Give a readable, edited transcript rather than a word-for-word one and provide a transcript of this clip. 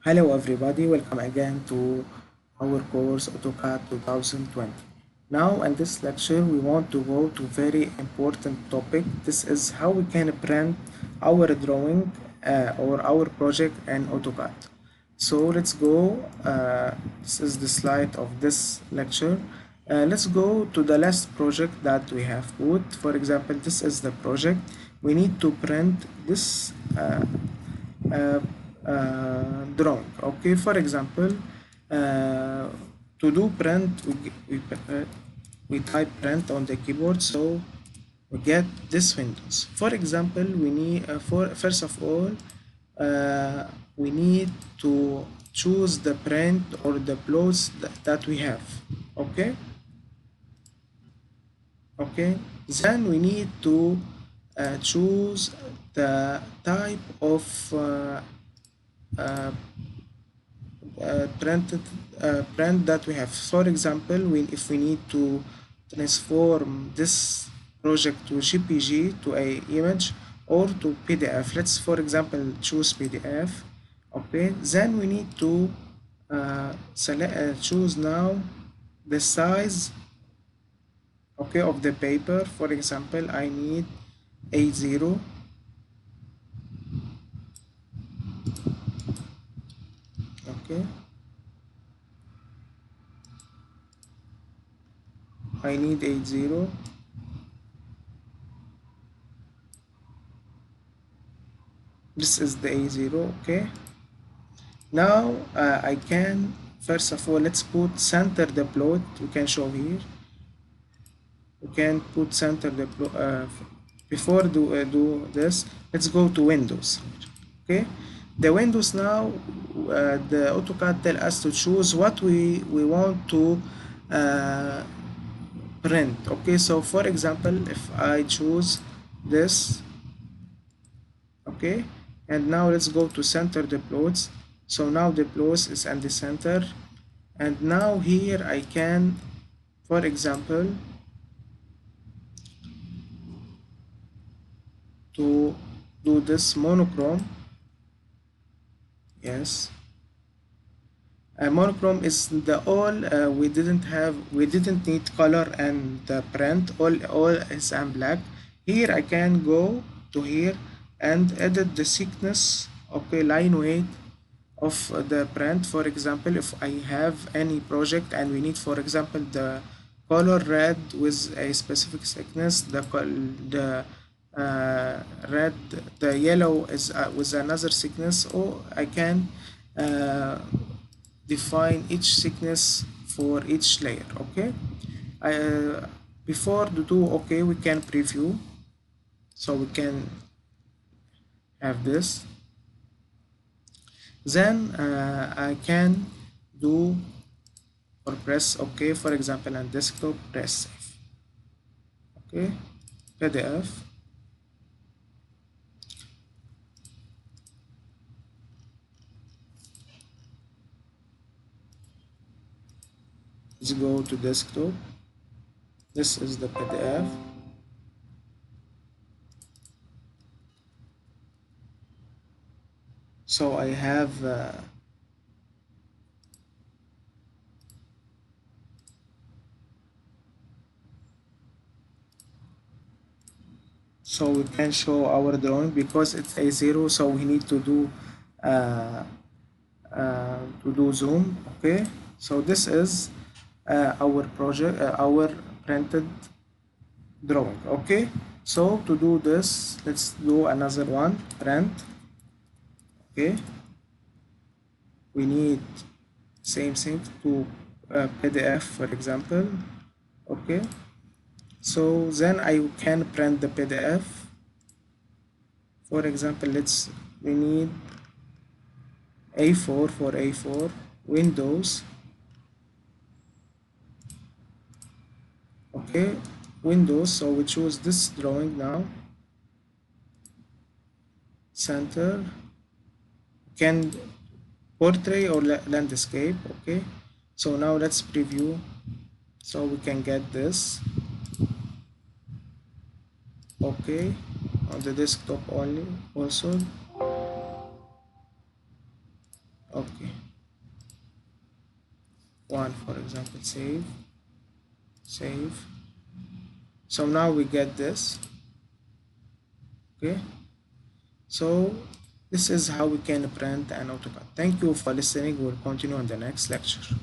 Hello everybody, welcome again to our course AutoCAD 2020. Now in this lecture we want to go to very important topic. This is how we can print our drawing or our project in AutoCAD. So let's go, this is the slide of this lecture. Let's go to the last project that we have put. For example, this is the project. We need to print this uh, drawing. Okay, for example, to do print, we type print on the keyboard, so we get this windows. For example, we need first of all we need to choose the print or the plots that we have. Okay, okay, then we need to choose the type of uh, print that we have. For example, if we need to transform this project to JPG to a image or to PDF, let's for example choose PDF. Okay, then we need to choose now the size, okay, of the paper. For example, I need A0. Okay, I need A0. This is the A0. Okay, now I can first of all, let's put center the plot. We can show here, we can put center the plot. Before do this, let's go to Windows. Okay, the Windows now, the AutoCAD tell us to choose what we want to print. Okay, so for example, if I choose this, okay, and now let's go to center the plots. So now the plots is in the center, and now here I can, for example, to do this monochrome. Yes, monochrome is the all we didn't need color and the print, all is in black. Here I can go to here and edit the thickness, okay, line weight of the print. For example, if I have any project and we need, for example, the color red with a specific thickness, the red, the yellow is with another thickness, or I can uh, define each thickness for each layer. Okay, before to do, okay, we can preview, so we can have this. Then I can do or press OK. For example, on desktop, press save. Okay, PDF. Let's go to desktop. This is the PDF. So I have so we can show our drawing because it's A0, so we need to do zoom. Okay, so this is our project, our printed drawing. Okay, so to do this, let's do another one, print. Okay, we need same thing to PDF, for example. Okay, so then I can print the PDF. For example, we need A4 for A4, Windows. Okay, Windows, so we choose this drawing now, center, can portrait or landscape. Okay, so now let's preview, so we can get this. Okay, on the desktop only also. Okay, one for example, save. So now we get this. Okay, so this is how we can print an AutoCAD. Thank you for listening. We'll continue on the next lecture.